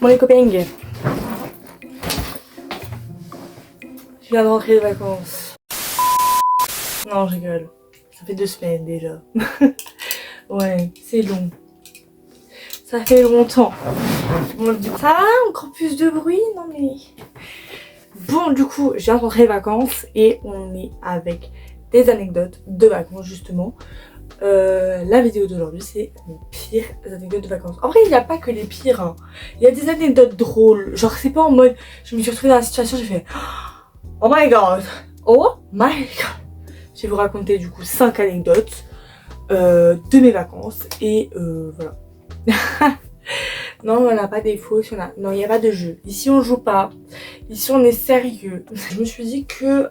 Bon les copains, je viens de rentrer de vacances. Non, je rigole. Ça fait 2 semaines déjà. Ouais, c'est long. Ça fait longtemps. Bon, du coup, ça va, encore plus de bruit, non mais... Bon, du coup, je viens de rentrer de vacances et on est avec des anecdotes de vacances justement. La vidéo d'aujourd'hui, c'est les pires anecdotes de vacances. En vrai, il n'y a pas que les pires. Hein. Il y a des anecdotes drôles. Genre, c'est pas en mode, je me suis retrouvée dans la situation, j'ai fait oh my god, oh my god. Je vais vous raconter du coup 5 anecdotes de mes vacances et voilà. Non, on n'a pas des faux, non, il n'y a pas de jeu. Ici, on joue pas. Ici, on est sérieux. Je me suis dit que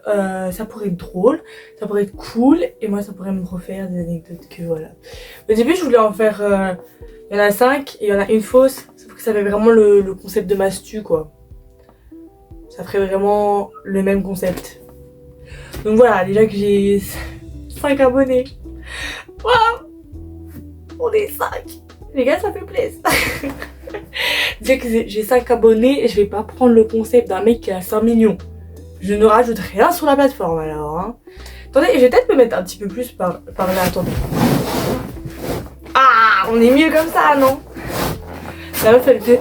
ça pourrait être drôle, ça pourrait être cool, et moi, ça pourrait me refaire des anecdotes que voilà. Au début, je voulais en faire... il y en a 5 et il y en a une fausse. C'est pour que ça fait vraiment le concept de Mastu, quoi. Ça ferait vraiment le même concept. Donc voilà, déjà que j'ai 5 abonnés. Waouh, on est 5. Les gars, ça fait plaisir. Déjà que j'ai 5 abonnés, je vais pas prendre le concept d'un mec qui a 5 millions. Je ne rajoute rien sur la plateforme alors. Hein. Attendez, je vais peut-être me mettre un petit peu plus par là. Attendez. Ah, on est mieux comme ça, non? La meuf, elle fait...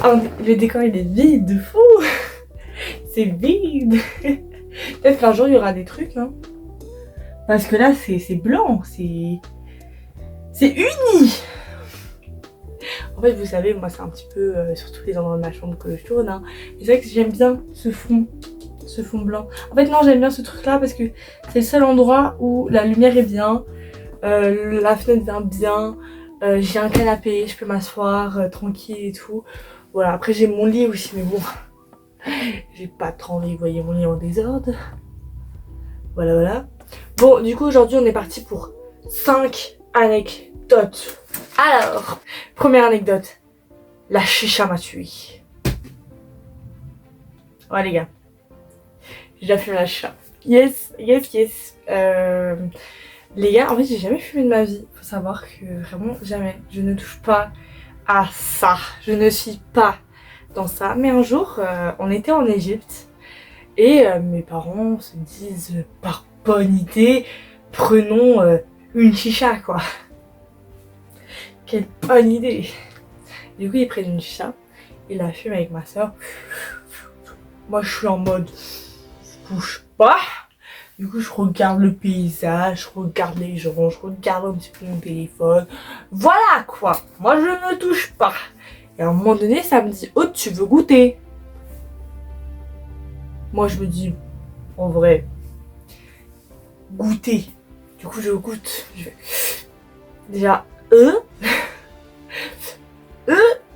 Ah, le décor, il est vide, de fou. C'est vide. Peut-être qu'un jour, il y aura des trucs. Hein. Parce que là, c'est blanc. C'est uni. En fait, vous savez, moi, c'est un petit peu sur tous les endroits de ma chambre que je tourne. Hein. Mais c'est vrai que j'aime bien ce fond blanc. En fait, non, j'aime bien ce truc-là parce que c'est le seul endroit où la lumière est bien, la fenêtre vient bien, j'ai un canapé, je peux m'asseoir tranquille et tout. Voilà, après j'ai mon lit aussi, mais bon, j'ai pas trop envie, vous voyez mon lit en désordre. Voilà, voilà. Bon, du coup, aujourd'hui, on est parti pour 5 anecdotes. Alors, première anecdote. La chicha m'a tué. Ouais, les gars. J'ai déjà fumé la chicha. Yes, yes, yes. Les gars, en fait, j'ai jamais fumé de ma vie. Faut savoir que vraiment, jamais. Je ne touche pas à ça. Je ne suis pas dans ça. Mais un jour, on était en Égypte. Et mes parents se disent, par bonne idée, prenons une chicha, quoi. Quelle bonne idée. Du coup, ils prennent une chicha. Ils la fument avec ma soeur. Moi, je suis en mode, je bouge pas. Du coup, je regarde le paysage, je regarde les gens, je regarde un petit peu mon téléphone. Voilà, quoi. Moi, je ne touche pas. Et à un moment donné, ça me dit, oh, tu veux goûter? Moi, je me dis, en vrai, goûter. Du coup, je goûte. Déjà,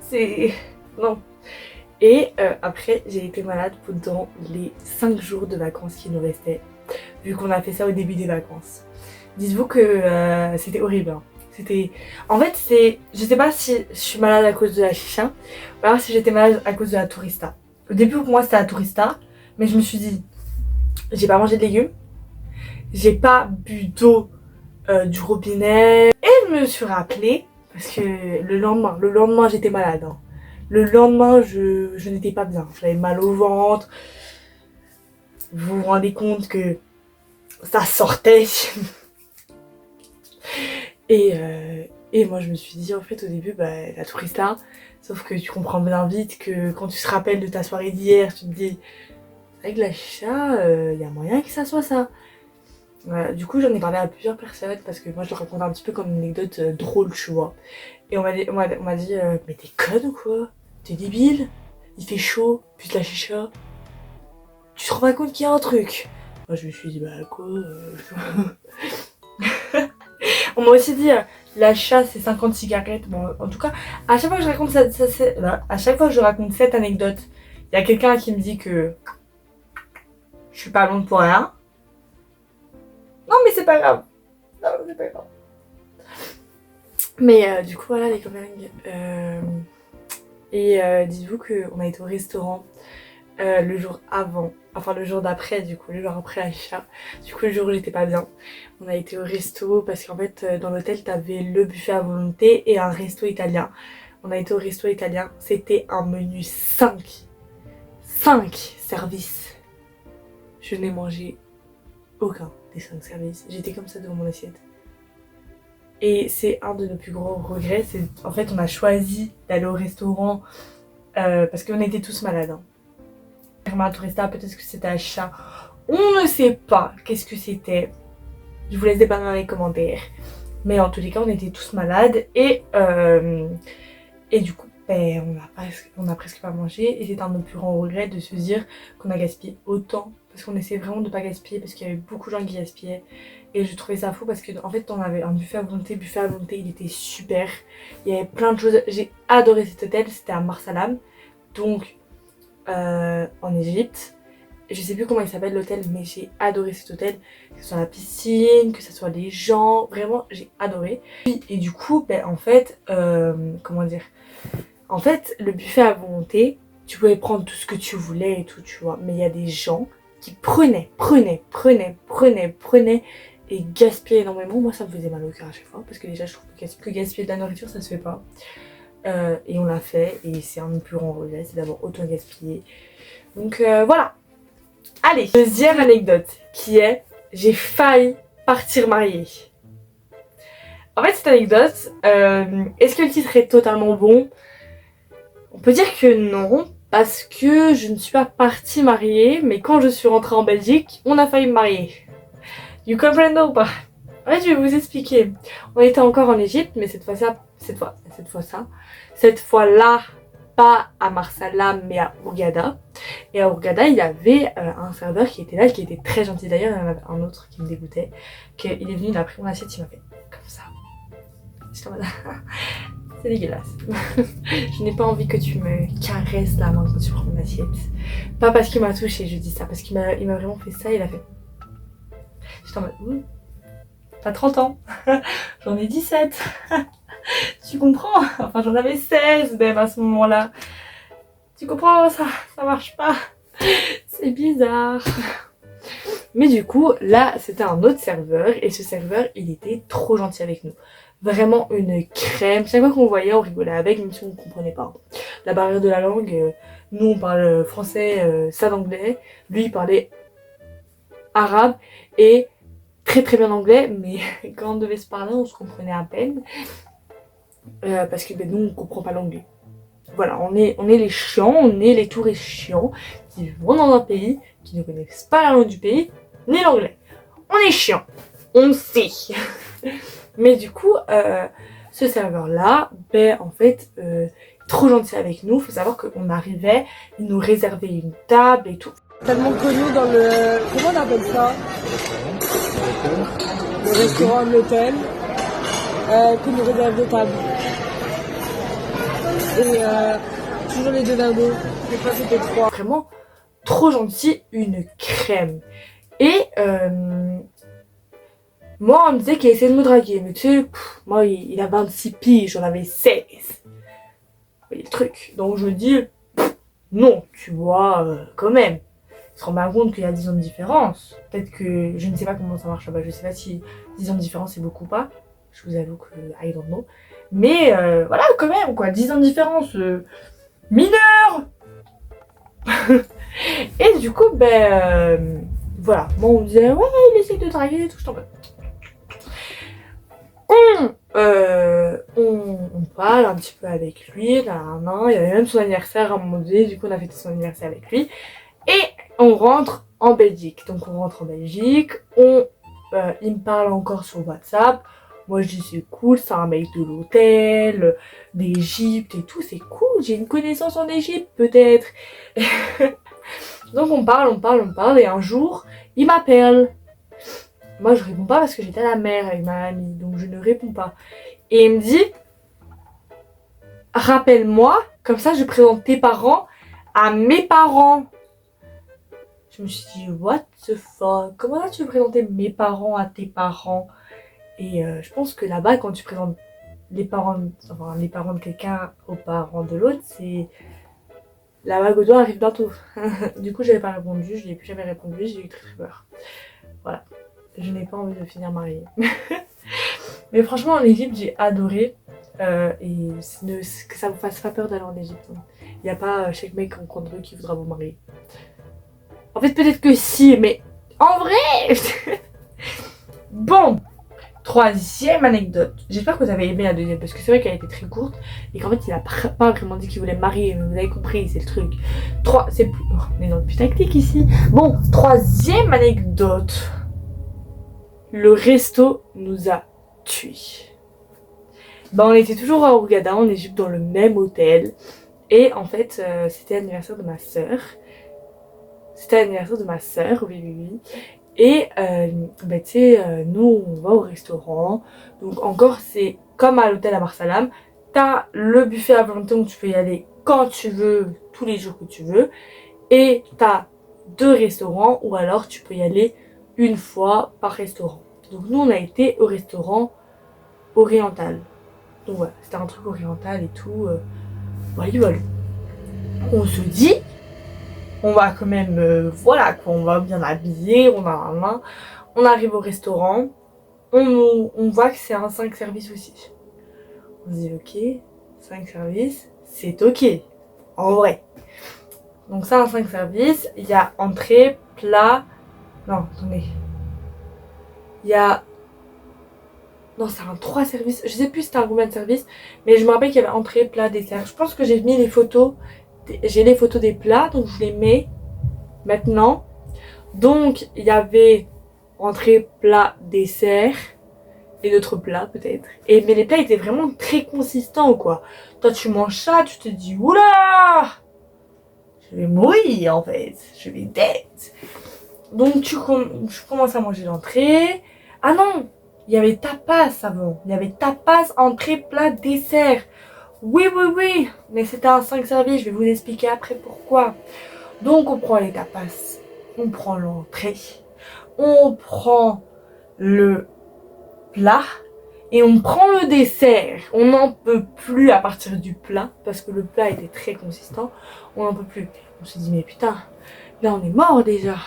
c'est... Non. Et après, j'ai été malade pendant les 5 jours de vacances qui nous restaient. Vu qu'on a fait ça au début des vacances. Dites-vous que c'était horrible. Hein. C'était... En fait, c'est... Je sais pas si je suis malade à cause de la chicha, ou alors si j'étais malade à cause de la tourista. Au début, pour moi, c'était la tourista. Mais je me suis dit, j'ai pas mangé de légumes. J'ai pas bu d'eau du robinet. Et je me suis rappelé, parce que le lendemain, j'étais malade. Hein. Le lendemain, je n'étais pas bien. J'avais mal au ventre. Vous vous rendez compte que ça sortait. Et moi, je me suis dit, en fait, au début, bah, la tourista. Sauf que tu comprends bien vite que quand tu te rappelles de ta soirée d'hier, tu te dis, avec la chicha, y a moyen que ça soit ça. Voilà, du coup, j'en ai parlé à plusieurs personnes parce que moi, je le raconte un petit peu comme une anecdote drôle, tu vois. Et on m'a dit, mais t'es conne ou quoi? T'es débile? Il fait chaud, puis de la chicha. Tu te rends pas compte qu'il y a un truc? Moi, je me suis dit, bah quoi On m'a aussi dit, l'achat c'est 50 cigarettes. Bon, en tout cas, à chaque fois que je raconte à chaque fois que je raconte cette anecdote, il y a quelqu'un qui me dit que je suis pas blonde pour rien. Non, mais c'est pas grave. Non, c'est pas grave. Mais du coup, voilà les copains. Dites-vous qu'on a été au restaurant le jour avant, enfin le jour d'après, du coup, le jour après la chicha. Du coup, le jour où j'étais pas bien, on a été au resto parce qu'en fait, dans l'hôtel, t'avais le buffet à volonté et un resto italien. On a été au resto italien. C'était un menu 5 services. Je n'ai mangé aucun des 5 services. J'étais comme ça devant mon assiette. Et c'est un de nos plus gros regrets. En fait, on a choisi d'aller au restaurant parce qu'on était tous malades. Hein. Peut-être que c'était un chat. On ne sait pas qu'est-ce que c'était. Je vous laisse débattre dans les commentaires. Mais en tous les cas, on était tous malades. Et du coup, ben, on a presque pas mangé. Et c'est un de nos plus grands regrets de se dire qu'on a gaspillé autant. Parce qu'on essaie vraiment de pas gaspiller. Parce qu'il y avait beaucoup de gens qui gaspillaient. Et je trouvais ça fou parce que en fait on avait un buffet à volonté. Buffet à volonté, il était super. Il y avait plein de choses. J'ai adoré cet hôtel. C'était à Marsalam. Donc en Égypte. Je sais plus comment il s'appelle l'hôtel, mais j'ai adoré cet hôtel. Que ce soit la piscine, que ce soit les gens, vraiment j'ai adoré. Et du coup, ben, en fait, comment dire, en fait, le buffet à volonté, tu pouvais prendre tout ce que tu voulais et tout, tu vois. Mais il y a des gens qui prenaient et gaspillaient énormément. Moi, ça me faisait mal au cœur à chaque fois, parce que déjà, je trouve que gaspiller de la nourriture, ça se fait pas. Et on l'a fait, et c'est un de mes plus grands regrets, c'est d'avoir autant gaspillé. Donc voilà. Allez, deuxième anecdote qui est j'ai failli partir mariée. En fait, cette anecdote, est-ce que le titre est totalement bon? On peut dire que non, parce que je ne suis pas partie mariée, mais quand je suis rentrée en Belgique, on a failli me marier. You comprendo ou pas? En fait, je vais vous expliquer. On était encore en Égypte, mais cette fois-là, pas à Marsalam, mais à Hurghada. Et à Hurghada, il y avait un serveur qui était là, qui était très gentil. D'ailleurs, il y en avait un autre qui me dégoûtait. Il est venu, il a pris mon assiette, il m'a fait comme ça. J'étais en mode, c'est dégueulasse. Je n'ai pas envie que tu me caresses la main quand tu prends mon assiette. Pas parce qu'il m'a touché, je dis ça, parce qu'il m'a vraiment fait ça, il a fait. J'étais en mode, t'as 30 ans, j'en ai 17. Tu comprends? Enfin, j'en avais 16 même à ce moment-là. Tu comprends? Ça marche pas. C'est bizarre. Mais du coup, là, c'était un autre serveur. Et ce serveur, il était trop gentil avec nous. Vraiment une crème. Chaque fois qu'on le voyait, on rigolait avec, même si on ne comprenait pas. La barrière de la langue, nous, on parle français, ça d'anglais. Lui, il parlait arabe et très très bien anglais. Mais quand on devait se parler, on se comprenait à peine. Parce que ben, nous on comprend pas l'anglais. Voilà, on est les chiants, on est les touristes chiants qui vont dans un pays, qui ne connaissent pas la langue du pays, ni l'anglais. On est chiants, on sait. Mais du coup, ce serveur-là, ben en fait, trop gentil avec nous. Faut savoir qu'on arrivait, il nous réservait une table et tout. Tellement connu dans le... Comment on appelle ça? Le restaurant de l'hôtel. Qui nous réserve des tables. Et toujours les 2 verres d'eau. Des fois c'était 3. Vraiment trop gentil, une crème. Et moi on me disait qu'il essayait de me draguer. Mais tu sais, moi il a 26 piges, j'en avais 16. Vous voyez le truc. Donc je dis, non, tu vois, quand même. Il se rend bien compte qu'il y a 10 ans de différence. Peut-être que, je ne sais pas comment ça marche là-bas. Je sais pas si 10 ans de différence c'est beaucoup ou pas. Je vous avoue que I don't know. Mais voilà, quand même, quoi. 10 ans de différence. Mineur. Et du coup, ben... voilà. Moi, on me disait, ouais, il essaie de draguer et tout. Je t'en veux. On parle un petit peu avec lui. Là, il y avait même son anniversaire à un moment donné. Du coup, on a fêté son anniversaire avec lui. Et on rentre en Belgique. Donc, on rentre en Belgique. Il me parle encore sur WhatsApp. Moi, je dis c'est cool, c'est un mec de l'hôtel, d'Égypte et tout, c'est cool, j'ai une connaissance en Égypte peut-être. Donc on parle, et un jour, il m'appelle. Moi, je réponds pas parce que j'étais à la mer avec ma amie, donc je ne réponds pas. Et il me dit, rappelle-moi, comme ça je présente tes parents à mes parents. Je me suis dit, what the fuck, comment là tu veux présenter mes parents à tes parents? Et je pense que là-bas, quand tu présentes les parents de quelqu'un aux parents de l'autre, c'est la bague au doigt arrive bientôt. Du coup, j'avais pas répondu, je lui ai plus jamais répondu, j'ai eu très très peur. Voilà, je n'ai pas envie de finir mariée. Mais franchement, en Égypte, j'ai adoré. Et que ça vous fasse pas peur d'aller en Égypte. Il n'y a pas chaque mec rencontre qui voudra vous marier. En fait, peut-être que si, mais en vrai. Bon, troisième anecdote. J'espère que vous avez aimé la deuxième parce que c'est vrai qu'elle était très courte et qu'en fait il a pas vraiment dit qu'il voulait me marier. Mais vous avez compris, c'est le truc. C'est plus. Oh, on est dans le putaclic ici. Bon, troisième anecdote. Le resto nous a tués. Ben, on était toujours à Hurghada en Égypte dans le même hôtel. Et en fait, c'était l'anniversaire de ma sœur. Oui. Et bah, tu sais, nous on va au restaurant. Donc encore c'est comme à l'hôtel à Marsalam. T'as le buffet à volonté où tu peux y aller quand tu veux, tous les jours que tu veux. Et t'as 2 restaurants ou alors tu peux y aller une fois par restaurant. Donc nous on a été au restaurant oriental. Donc voilà, c'était un truc oriental et tout. Voilà. On se dit, on va quand même, voilà quoi, on va bien habiller, on arrive au restaurant, on voit que c'est un 5 services aussi. On se dit ok, 5 services, c'est ok, en vrai. Donc ça, un 5 services, il y a entrée, plat, non, attendez. Il y a... Non, c'est un 3 services, je sais plus c'était un combien de services, mais je me rappelle qu'il y avait entrée, plat, dessert. Je pense que j'ai mis les photos, j'ai les photos des plats, donc je les mets maintenant. Donc il y avait entrée, plat, dessert et d'autres plats peut-être. Mais les plats étaient vraiment très consistants quoi. Toi tu manges ça, tu te dis oula, je vais mourir en fait, je vais dead. Donc je commence à manger l'entrée. Ah non, il y avait tapas avant. Il y avait tapas, entrée, plat, dessert. Oui, mais c'était un 5 services, je vais vous expliquer après pourquoi. Donc on prend les tapas, on prend l'entrée, on prend le plat et on prend le dessert. On n'en peut plus à partir du plat parce que le plat était très consistant. On n'en peut plus. On se dit mais putain, là on est mort déjà.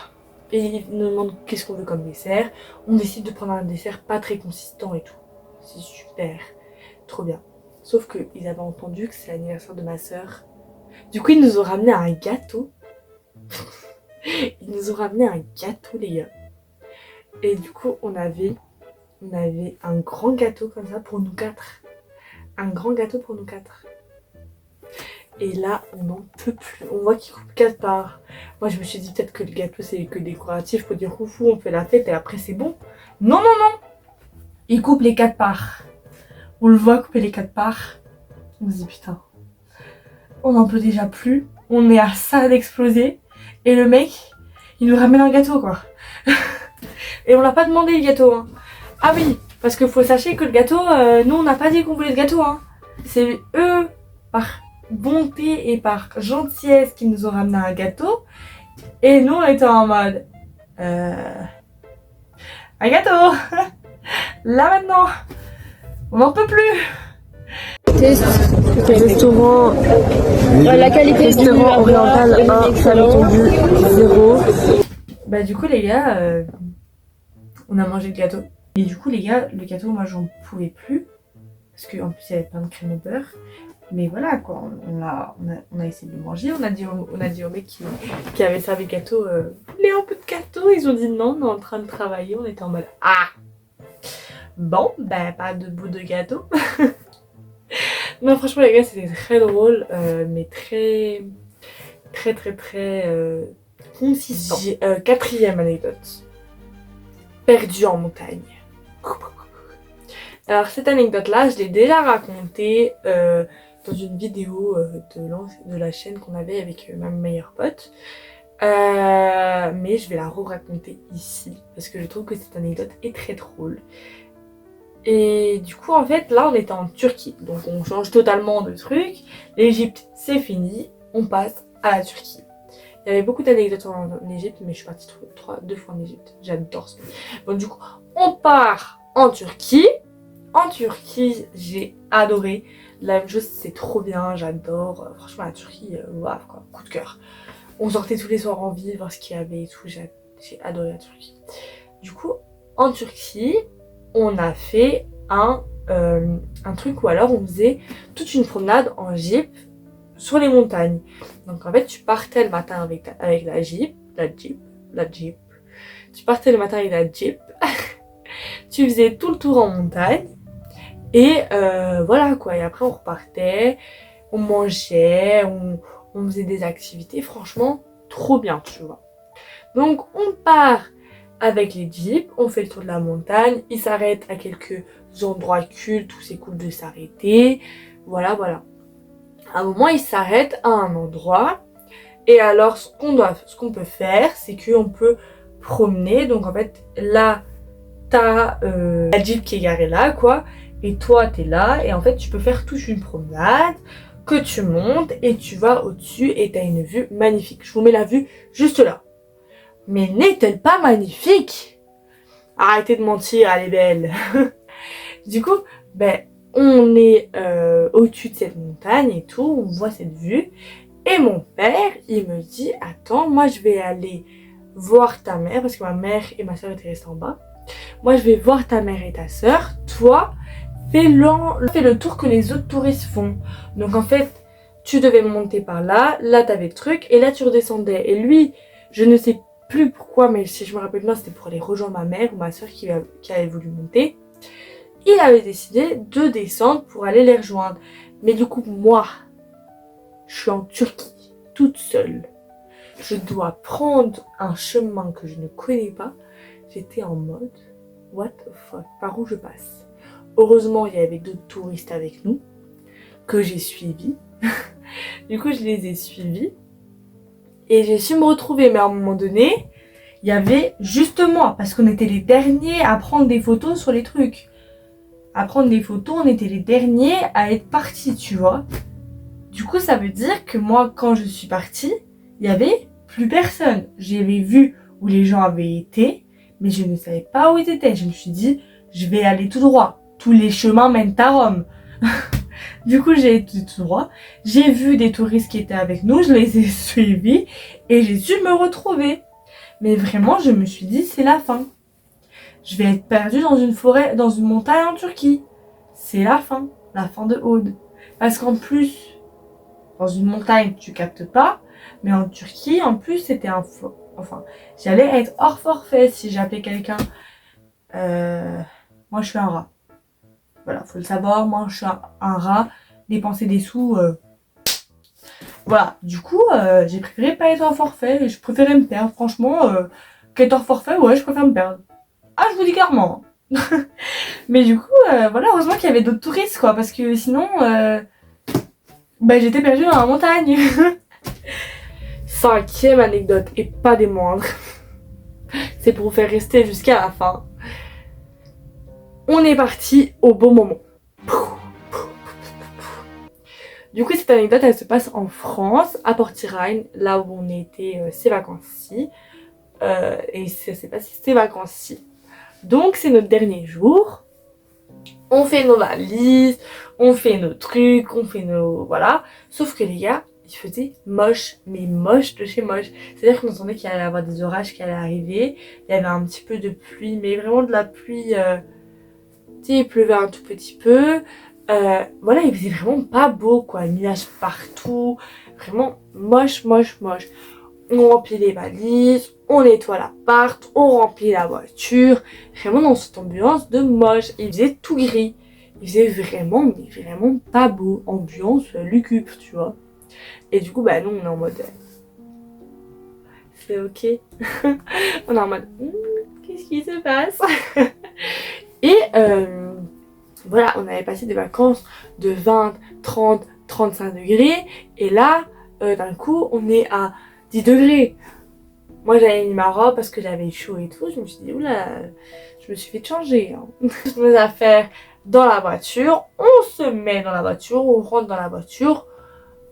Et il nous demande qu'est-ce qu'on veut comme dessert. On décide de prendre un dessert pas très consistant et tout. C'est super, trop bien. Sauf qu'ils avaient entendu que c'est l'anniversaire de ma sœur. Du coup ils nous ont ramené un gâteau. Ils nous ont ramené un gâteau les gars. Et du coup on avait un grand gâteau comme ça pour nous 4. Un grand gâteau pour nous 4. Et là on n'en peut plus. On voit qu'il coupe 4 parts. Moi je me suis dit peut-être que le gâteau c'est que décoratif pour dire oufou on fait la fête et après c'est bon. Non. Il coupe les 4 parts. On le voit couper les 4 parts. On se dit putain. On n'en peut déjà plus. On est à ça d'exploser. Et le mec, il nous ramène un gâteau quoi. Et on l'a pas demandé le gâteau hein. Ah oui, parce que faut sachez que le gâteau, nous on n'a pas dit qu'on voulait le gâteau hein. C'est eux, par bonté et par gentillesse, qui nous ont ramené un gâteau. Et nous on était en mode... un gâteau. Là maintenant, on n'en peut plus. Test, restaurant, la qualité restaurant oriental 1, salle tendu 0. Bah du coup les gars, on a mangé le gâteau. Et du coup les gars, le gâteau moi j'en pouvais plus. Parce qu'en plus il y avait plein de crème au beurre. Mais voilà quoi, on a essayé de le manger. On a dit au mec qui avait servi le gâteau, vous voulez un peu de gâteau? Ils ont dit non, on est en train de travailler. On était en mode ah bon, bah pas de bout de gâteau. Non franchement les gars c'était très drôle, mais très consistant. Quatrième anecdote. Perdu en montagne. Alors cette anecdote là je l'ai déjà racontée dans une vidéo de la chaîne qu'on avait avec ma meilleure pote. Mais je vais la re-raconter ici parce que je trouve que cette anecdote est très drôle. Et du coup en fait là on était en Turquie, donc on change totalement de truc. L'Égypte c'est fini, on passe à la Turquie. Il y avait beaucoup d'anecdotes en Égypte, mais je suis partie 2 fois en Égypte. J'adore ce pays. Donc du coup on part en Turquie. En Turquie j'ai adoré. La même chose, c'est trop bien, j'adore. Franchement la Turquie, waouh quoi, coup de cœur. On sortait tous les soirs en ville, voir ce qu'il y avait et tout. J'ai adoré la Turquie. Du coup en Turquie on a fait un un truc où alors on faisait toute une promenade en jeep sur les montagnes. Donc en fait tu partais le matin avec la jeep. Tu partais le matin avec la jeep. Tu faisais tout le tour en montagne. Et voilà quoi. Et après on repartait, on mangeait, on faisait des activités. Franchement, trop bien, tu vois. Donc on part avec les jeeps, on fait le tour de la montagne. Ils s'arrêtent à quelques endroits cultes où c'est cool de s'arrêter. Voilà, voilà. À un moment, ils s'arrêtent à un endroit. Et alors, ce qu'on peut faire, c'est qu'on peut promener. Donc en fait, là, t'as la jeep qui est garée là, quoi. Et toi, t'es là. Et en fait, tu peux faire toute une promenade que tu montes et tu vas au-dessus et t'as une vue magnifique. Je vous mets la vue juste là. Mais n'est-elle pas magnifique? Arrêtez de mentir, elle est belle. Du coup, ben, on est au-dessus de cette montagne et tout, on voit cette vue. Et mon père, il me dit, attends, moi je vais aller voir ta mère, parce que ma mère et ma soeur étaient restées en bas. Moi je vais voir ta mère et ta soeur, toi, fais le tour que les autres touristes font. Donc en fait, tu devais monter par là, là t'avais le truc, et là tu redescendais. Et lui, je ne sais plus pourquoi, mais si je me rappelle bien, c'était pour aller rejoindre ma mère ou ma soeur qui avait voulu monter. Il avait décidé de descendre pour aller les rejoindre. Mais du coup, moi, je suis en Turquie, toute seule. Je dois prendre un chemin que je ne connais pas. J'étais en mode, what the fuck, par où je passe? Heureusement, il y avait d'autres touristes avec nous, que j'ai suivis. Du coup, je les ai suivis. Et j'ai su me retrouver, mais à un moment donné, il y avait juste moi, parce qu'on était les derniers à prendre des photos sur les trucs. À prendre des photos, on était les derniers à être partis, tu vois. Du coup, ça veut dire que moi, quand je suis partie, il y avait plus personne. J'avais vu où les gens avaient été, mais je ne savais pas où ils étaient. Je me suis dit, je vais aller tout droit. Tous les chemins mènent à Rome. Du coup, j'ai été tout droit. J'ai vu des touristes qui étaient avec nous, je les ai suivis et j'ai su me retrouver. Mais vraiment, je me suis dit, c'est la fin. Je vais être perdue dans une forêt, dans une montagne en Turquie. C'est la fin de Aude. Parce qu'en plus, dans une montagne, tu captes pas. Mais en Turquie, en plus, c'était enfin, j'allais être hors forfait si j'appelais quelqu'un. Moi, je suis un rat. Voilà, faut le savoir. Moi, je suis un rat. Dépenser des sous. Voilà. Du coup, j'ai préféré pas être hors forfait. Je préférais me perdre. Franchement, qu'être hors forfait, ouais, je préfère me perdre. Ah, je vous dis clairement. Mais du coup, voilà, heureusement qu'il y avait d'autres touristes, quoi. Parce que sinon, j'étais perdue dans la montagne. 5e anecdote, et pas des moindres. C'est pour vous faire rester jusqu'à la fin. On est parti au bon moment. Du coup, cette anecdote, elle se passe en France, à Portirheim, là où on était ces vacances-ci. Et ça s'est passé ces vacances-ci. Donc, c'est notre dernier jour. On fait nos valises, on fait nos trucs, on fait nos... Voilà. Sauf que les gars, il faisait moche, mais moche de chez moche. C'est-à-dire qu'on entendait qu'il allait y avoir des orages qui allaient arriver. Il y avait un petit peu de pluie, mais vraiment de la pluie... tu sais, il pleuvait un tout petit peu. Voilà, il faisait vraiment pas beau, quoi. Nuages partout. Vraiment moche, moche, moche. On remplit les valises, on nettoie l'appart, on remplit la voiture. Vraiment dans cette ambiance de moche. Il faisait tout gris. Il faisait vraiment, mais vraiment pas beau. Ambiance lugubre, tu vois. Et du coup, nous, on est en mode... c'est ok. On est en mode... qu'est-ce qui se passe? Et voilà, on avait passé des vacances de 20, 30, 35 degrés. Et là, d'un coup, on est à 10 degrés. Moi, j'avais mis ma robe parce que j'avais chaud et tout. Je me suis dit, oula, je me suis fait changer. Nos affaires dans la voiture. On se met dans la voiture, on rentre dans la voiture.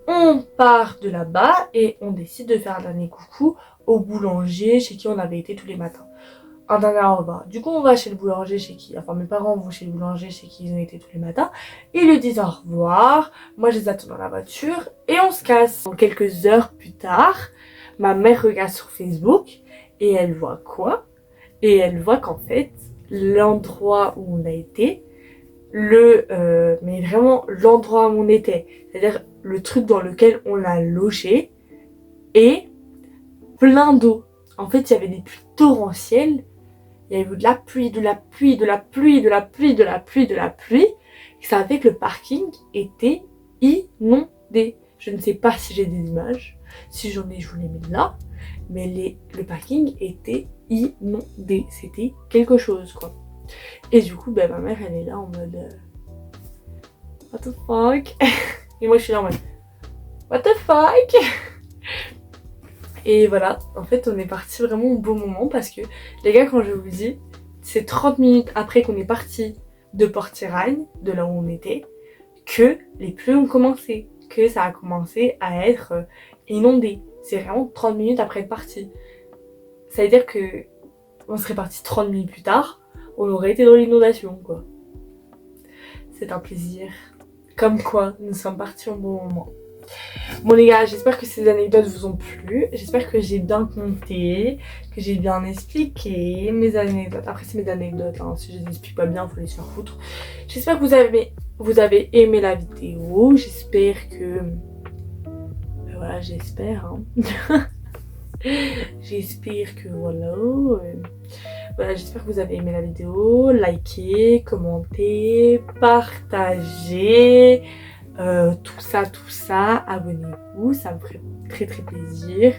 On part de là-bas et on décide de faire un dernier coucou au boulanger chez qui on avait été tous les matins. Un dernier au revoir. Du coup, on va chez le boulanger chez qui... Enfin, mes parents vont chez le boulanger chez qui ils ont été tous les matins. Ils lui disent au revoir. Moi, je les attends dans la voiture et on se casse. Quelques heures plus tard, ma mère regarde sur Facebook et elle voit quoi? Et elle voit qu'en fait, l'endroit où on a été, mais vraiment l'endroit où on était, c'est-à-dire le truc dans lequel on a logé, et plein d'eau. En fait, il y avait des pluies torrentielles, il y avait eu de la pluie, de la pluie, de la pluie, de la pluie, de la pluie, de la pluie, et ça a fait que le parking était inondé. Je ne sais pas si j'ai des images, si j'en ai, je vous les mets là, mais le parking était inondé, c'était quelque chose quoi. Et du coup, ma mère elle est là en mode what the fuck. Et moi je suis là en mode what the fuck. Et voilà, en fait on est parti vraiment au bon moment parce que les gars, quand je vous dis, c'est 30 minutes après qu'on est parti de Port-Tiragne, de là où on était, que les pluies ont commencé, que ça a commencé à être inondé. C'est vraiment 30 minutes après être parti. Ça veut dire que on serait parti 30 minutes plus tard, on aurait été dans l'inondation quoi. C'est un plaisir. Comme quoi, nous sommes partis au bon moment. Bon les gars, j'espère que ces anecdotes vous ont plu. J'espère que j'ai bien compté, que j'ai bien expliqué mes anecdotes. Après c'est mes anecdotes, hein. Si je les explique pas bien, faut les faire foutre. J'espère que vous avez aimé la vidéo. J'espère que... voilà, j'espère. Hein. J'espère que voilà. Voilà, j'espère que vous avez aimé la vidéo. Likez, commentez, partagez. Tout ça, abonnez-vous, ça me ferait très très plaisir.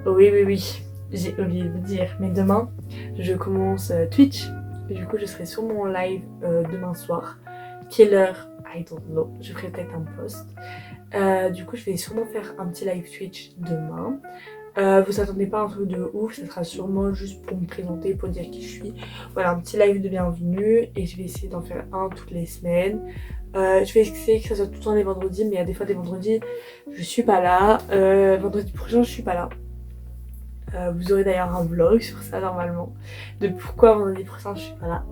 Oui, j'ai oublié de vous dire, mais demain je commence Twitch. Du coup je serai sur mon live demain soir. Quelle heure? I don't know, je ferai peut-être un post. Du coup je vais sûrement faire un petit live Twitch demain. Vous attendez pas un truc de ouf, ça sera sûrement juste pour me présenter, pour dire qui je suis. Voilà, un petit live de bienvenue et je vais essayer d'en faire un toutes les semaines. Je vais essayer que ça soit tout le temps les vendredis, mais il y a des fois des vendredis je suis pas là. Vendredi prochain je suis pas là. Vous aurez d'ailleurs un vlog sur ça normalement, de pourquoi vendredi prochain je suis pas là.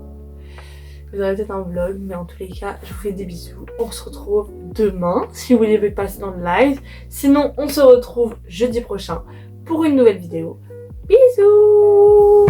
Vous aurez peut-être un vlog, mais en tous les cas je vous fais des bisous. On se retrouve demain si vous voulez passer dans le live. Sinon on se retrouve jeudi prochain pour une nouvelle vidéo. Bisous.